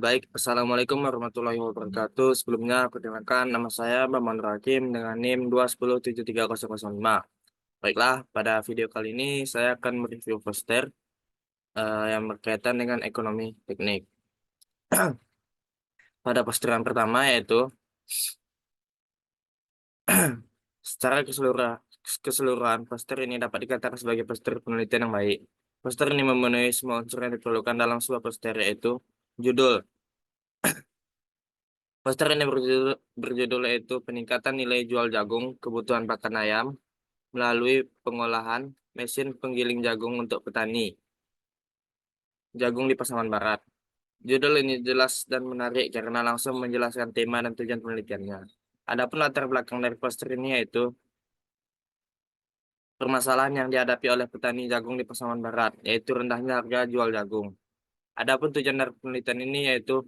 Baik, Assalamualaikum warahmatullahi wabarakatuh. Sebelumnya, perkenalkan nama saya Maman Hakim dengan NIM 2107305. Baiklah, pada video kali ini saya akan mereview poster yang berkaitan dengan ekonomi teknik. Pada poster yang pertama yaitu secara keseluruhan poster ini dapat dikatakan sebagai poster penelitian yang baik. Poster ini memenuhi semua unsur yang diperlukan dalam sebuah poster yaitu judul. Poster ini berjudul yaitu peningkatan nilai jual jagung kebutuhan pakan ayam melalui pengolahan mesin penggiling jagung untuk petani jagung di Pasaman Barat. Judul ini jelas dan menarik karena langsung menjelaskan tema dan tujuan penelitiannya. Adapun latar belakang dari poster ini yaitu permasalahan yang dihadapi oleh petani jagung di Pasaman Barat, yaitu rendahnya harga jual jagung. Adapun tujuan dari penelitian ini yaitu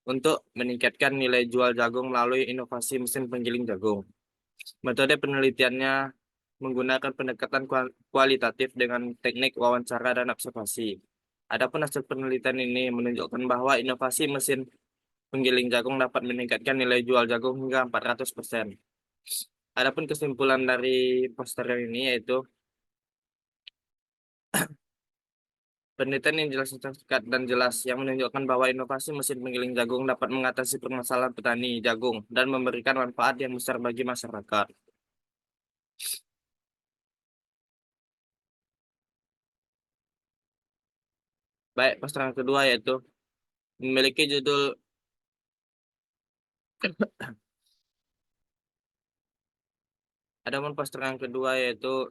untuk meningkatkan nilai jual jagung melalui inovasi mesin penggiling jagung. Metode penelitiannya menggunakan pendekatan kualitatif dengan teknik wawancara dan observasi. Adapun hasil penelitian ini menunjukkan bahwa inovasi mesin penggiling jagung dapat meningkatkan nilai jual jagung hingga 400%. Adapun kesimpulan dari poster ini yaitu penelitian yang jelas singkat dan jelas yang menunjukkan bahwa inovasi mesin penggiling jagung dapat mengatasi permasalahan petani jagung dan memberikan manfaat yang besar bagi masyarakat. Baik, poster yang kedua yaitu memiliki judul. Adapun poster yang kedua yaitu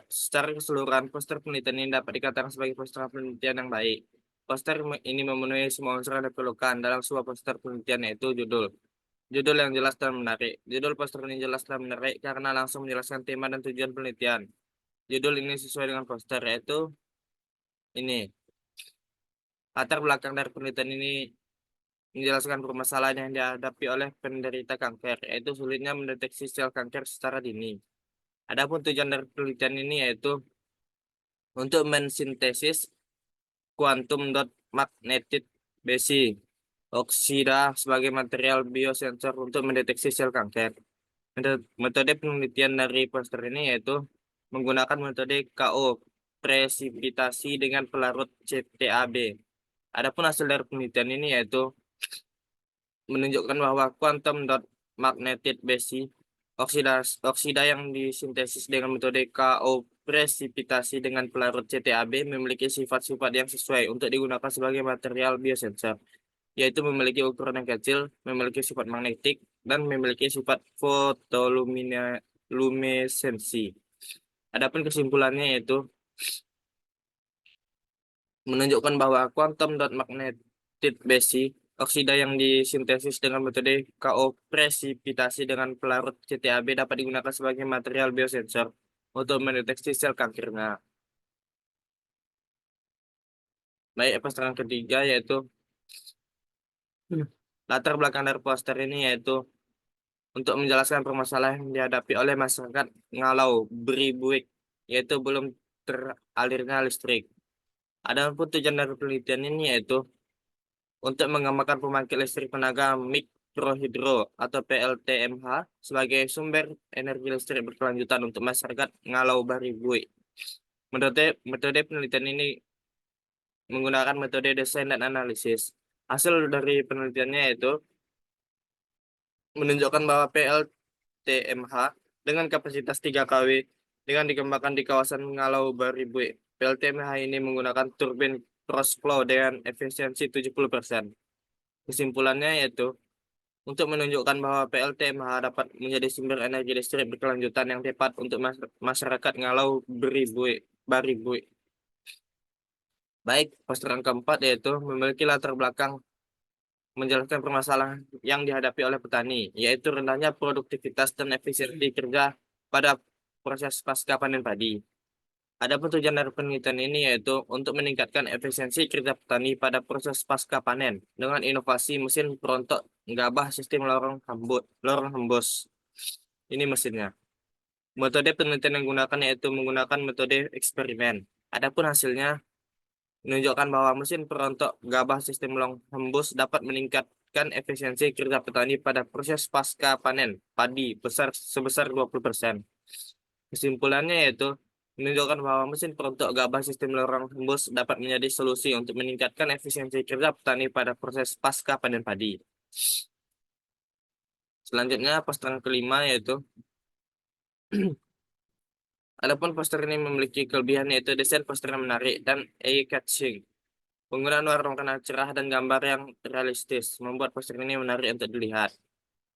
secara keseluruhan poster penelitian ini dapat dikatakan sebagai poster penelitian yang baik. Poster ini memenuhi semua unsur yang diperlukan dalam sebuah poster penelitian yaitu judul. Judul yang jelas dan menarik. Judul poster ini jelas dan menarik karena langsung menjelaskan tema dan tujuan penelitian. Judul ini sesuai dengan poster yaitu ini. Latar belakang dari penelitian ini menjelaskan permasalahan yang dihadapi oleh penderita kanker, yaitu sulitnya mendeteksi sel kanker secara dini. Adapun tujuan dari penelitian ini yaitu untuk mensintesis quantum dot magnetic besi oksida sebagai material biosensor untuk mendeteksi sel kanker. Metode penelitian dari poster ini yaitu menggunakan metode KO presipitasi dengan pelarut CTAB. Adapun hasil dari penelitian ini yaitu menunjukkan bahwa quantum dot magnetic besi oksida yang disintesis dengan metode KO presipitasi dengan pelarut CTAB memiliki sifat-sifat yang sesuai untuk digunakan sebagai material biosensor, yaitu memiliki ukuran yang kecil, memiliki sifat magnetik, dan memiliki sifat fotoluminesensi. Adapun kesimpulannya yaitu menunjukkan bahwa quantum dot magnetic besi oksida yang disintesis dengan metode KO presipitasi dengan pelarut CTAB dapat digunakan sebagai material biosensor untuk mendeteksi sel kankernya. Baik, poster yang ketiga yaitu latar belakang dari poster ini yaitu untuk menjelaskan permasalahan yang dihadapi oleh masyarakat Ngalau Beribuik, yaitu belum teralirnya listrik. Adapun tujuan dari penelitian ini yaitu untuk mengembangkan pembangkit listrik tenaga mikrohidro atau PLTMH sebagai sumber energi listrik berkelanjutan untuk masyarakat Ngalau Baribui. Metode penelitian ini menggunakan metode desain dan analisis. Hasil dari penelitiannya yaitu menunjukkan bahwa PLTMH dengan kapasitas 3 kW dengan dikembangkan di kawasan Ngalau Baribui. PLTMH ini menggunakan turbin cross flow dengan efisiensi 70%. Kesimpulannya yaitu untuk menunjukkan bahwa PLTMH dapat menjadi sumber energi listrik berkelanjutan yang tepat untuk masyarakat Ngalau Baribui. Baik, poster yang keempat yaitu memiliki latar belakang menjelaskan permasalahan yang dihadapi oleh petani, yaitu rendahnya produktivitas dan efisiensi kerja pada proses pasca panen padi. Adapun tujuan dari penelitian ini yaitu untuk meningkatkan efisiensi kerja petani pada proses pasca panen dengan inovasi mesin perontok gabah sistem lorong hembus. Ini mesinnya. Metode penelitian yang digunakan yaitu menggunakan metode eksperimen. Adapun hasilnya menunjukkan bahwa mesin perontok gabah sistem long hembus dapat meningkatkan efisiensi kerja petani pada proses pasca panen padi sebesar 20%. Kesimpulannya yaitu menunjukkan bahwa mesin perontok gabah sistem lorong hembus dapat menjadi solusi untuk meningkatkan efisiensi kerja petani pada proses pasca panen padi. Selanjutnya poster yang kelima yaitu adapun poster ini memiliki kelebihan yaitu desain poster yang menarik dan eye-catching. Penggunaan warna cerah dan gambar yang realistis membuat poster ini menarik untuk dilihat.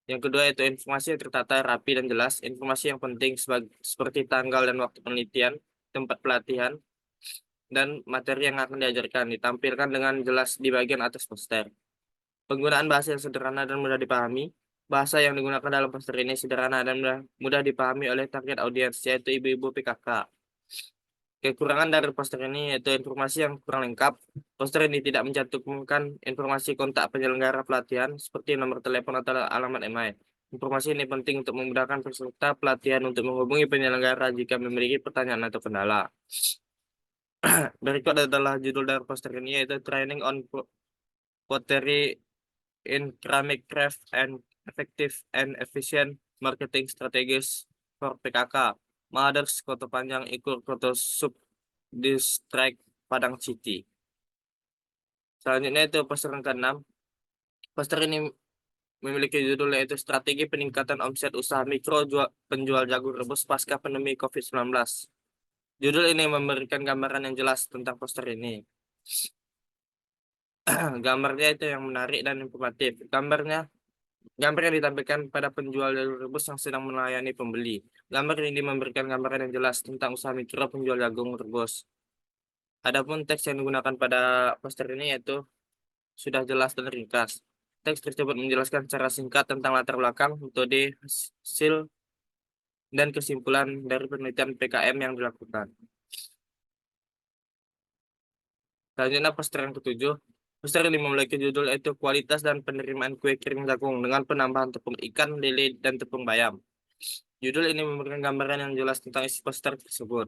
Yang kedua itu informasi yang tertata, rapi, dan jelas. Informasi yang penting seperti tanggal dan waktu penelitian, tempat pelatihan, dan materi yang akan diajarkan ditampilkan dengan jelas di bagian atas poster. Penggunaan bahasa yang sederhana dan mudah dipahami. Bahasa yang digunakan dalam poster ini sederhana dan mudah dipahami oleh target audiens, yaitu ibu-ibu PKK. Kekurangan dari poster ini yaitu informasi yang kurang lengkap. Poster ini tidak mencantumkan informasi kontak penyelenggara pelatihan seperti nomor telepon atau alamat email. Informasi ini penting untuk memudahkan peserta pelatihan untuk menghubungi penyelenggara jika memiliki pertanyaan atau kendala. Berikut adalah judul dari poster ini yaitu Training on Pottery in Ceramic Craft and Effective and Efficient Marketing Strategies for PKK. Mothers Kota Panjang ikut Kota Sub District Padang City. Selanjutnya itu poster yang ke-6. Poster ini memiliki judul yaitu Strategi Peningkatan Omset Usaha Mikro Penjual Jagung Rebus Pasca Pandemi COVID-19. Judul ini memberikan gambaran yang jelas tentang poster ini. Gambarnya itu yang menarik dan informatif. Gambar yang ditampilkan pada penjual jagung rebus yang sedang melayani pembeli. Gambar ini memberikan gambaran yang jelas tentang usaha mikro penjual jagung rebus. Adapun teks yang digunakan pada poster ini yaitu sudah jelas dan ringkas. Teks tersebut menjelaskan secara singkat tentang latar belakang, metode, hasil, dan kesimpulan dari penelitian PKM yang dilakukan. Selanjutnya poster yang ketujuh. Poster ini memiliki judul yaitu Kualitas dan Penerimaan Kue Kering Jagung dengan penambahan tepung ikan, lele, dan tepung bayam. Judul ini memberikan gambaran yang jelas tentang isi poster tersebut.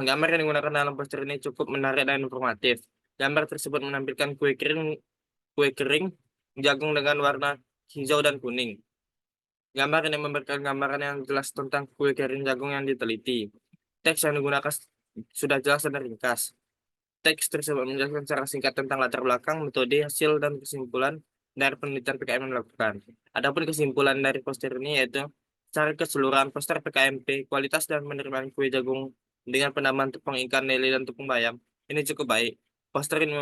Gambar yang digunakan dalam poster ini cukup menarik dan informatif. Gambar tersebut menampilkan kue kering jagung dengan warna hijau dan kuning. Gambar ini memberikan gambaran yang jelas tentang kue kering jagung yang diteliti. Teks yang digunakan sudah jelas dan ringkas. Teks tersebut menjelaskan secara singkat tentang latar belakang, metode, hasil, dan kesimpulan dari penelitian PKM yang dilakukan. Adapun kesimpulan dari poster ini yaitu secara keseluruhan poster PKMP, kualitas dan penerimaan kue jagung dengan penambahan tepung ikan, lele, dan tepung bayam ini cukup baik. Poster ini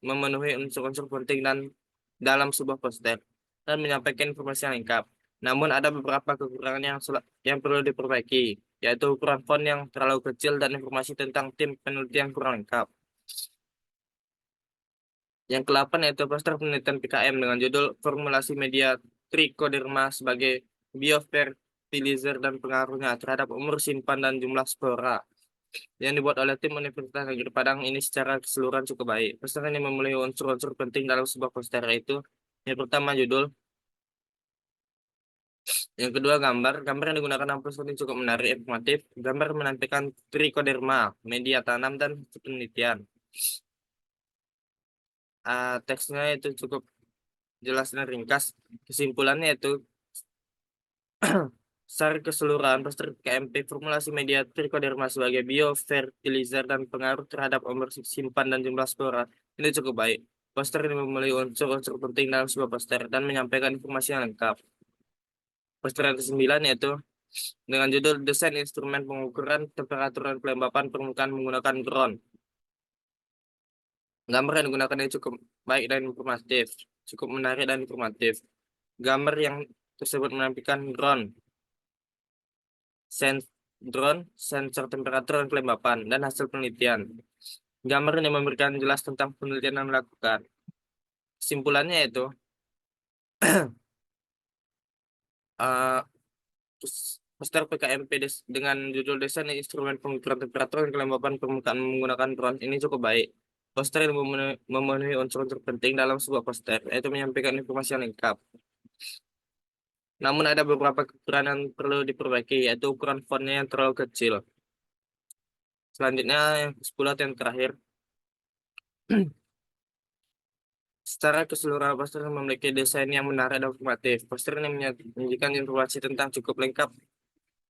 memenuhi unsur-unsur penting dan dalam sebuah poster dan menyampaikan informasi yang lengkap. Namun ada beberapa kekurangan yang perlu diperbaiki, yaitu ukuran font yang terlalu kecil dan informasi tentang tim peneliti yang kurang lengkap. Yang ke-8 yaitu poster penelitian PKM dengan judul Formulasi Media Trichoderma sebagai biofertilizer dan pengaruhnya terhadap umur simpan dan jumlah spora yang dibuat oleh tim Universitas Negeri Padang ini secara keseluruhan cukup baik. Poster ini memenuhi unsur-unsur penting dalam sebuah poster yaitu yang pertama judul, yang kedua gambar. Gambar yang digunakan dalam poster ini cukup menarik, informatif. Gambar menampilkan trichoderma, media tanam dan penelitian. Teksnya itu cukup jelas dan ringkas. Kesimpulannya itu secara keseluruhan poster KMP formulasi media trichoderma sebagai biofertilizer dan pengaruh terhadap umur simpan dan jumlah spora ini cukup baik. Poster ini memiliki unsur-unsur penting dalam sebuah poster dan menyampaikan informasi yang lengkap. Poster yang ke-9 yaitu dengan judul Desain Instrumen Pengukuran Temperatur dan Pelembapan Permukaan Menggunakan Drone. Gambar yang digunakan ini cukup baik dan informatif, cukup menarik dan informatif. Gambar yang tersebut menampilkan drone, sensor temperatur dan kelembapan, dan hasil penelitian. Gambar ini memberikan jelas tentang penelitian yang dilakukan. Kesimpulannya yaitu uh, poster PKMP dengan judul Desain Instrumen Pengukuran Temperatur dan Kelembapan Permukaan Menggunakan Drone ini cukup baik. Poster ini memenuhi unsur-unsur penting dalam sebuah poster, yaitu menyampaikan informasi yang lengkap. Namun ada beberapa kekurangan yang perlu diperbaiki, yaitu ukuran fontnya yang terlalu kecil. Selanjutnya yang ke-10 atau yang terakhir. Secara keseluruhan poster memiliki desain yang menarik dan informatif. Poster ini menyajikan informasi tentang cukup lengkap,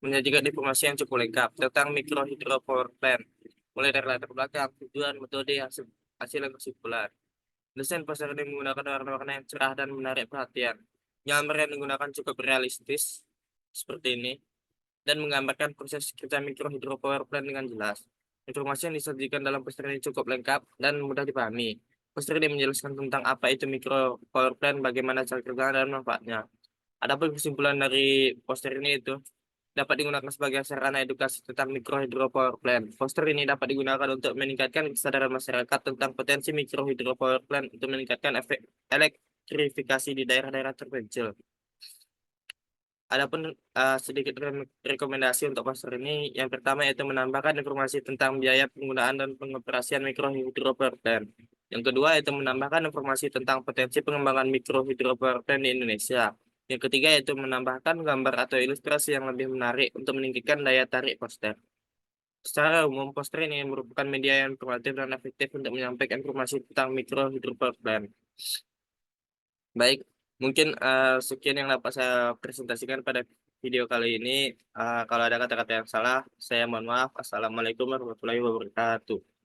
menyajikan informasi yang cukup lengkap tentang mikro hydro power plant, mulai dari latar belakang, tujuan, metode, hasil, hasil dan kesimpulan. Desain poster ini menggunakan warna-warna yang cerah dan menarik perhatian. Gambar yang digunakan cukup realistis, seperti ini, dan menggambarkan proses kerja mikro hydro power plant dengan jelas. Informasi yang disajikan dalam poster ini cukup lengkap dan mudah dipahami. Poster ini menjelaskan tentang apa itu mikro power plant, bagaimana cara kerja dan manfaatnya. Adapun kesimpulan dari poster ini itu dapat digunakan sebagai sarana edukasi tentang mikro hydro power plant. Poster ini dapat digunakan untuk meningkatkan kesadaran masyarakat tentang potensi mikro hydro power plant untuk meningkatkan efek elektrifikasi di daerah-daerah terpencil. Adapun sedikit rekomendasi untuk poster ini, yang pertama yaitu menambahkan informasi tentang biaya penggunaan dan pengoperasian mikro hydro power plant. Yang kedua yaitu menambahkan informasi tentang potensi pengembangan mikro hydro power plant di Indonesia. Yang ketiga yaitu menambahkan gambar atau ilustrasi yang lebih menarik untuk meningkatkan daya tarik poster. Secara umum, poster ini merupakan media yang informatif dan efektif untuk menyampaikan informasi tentang mikro hydro power plant. Baik, mungkin sekian yang dapat saya presentasikan pada video kali ini. Kalau ada kata-kata yang salah, saya mohon maaf. Assalamualaikum warahmatullahi wabarakatuh.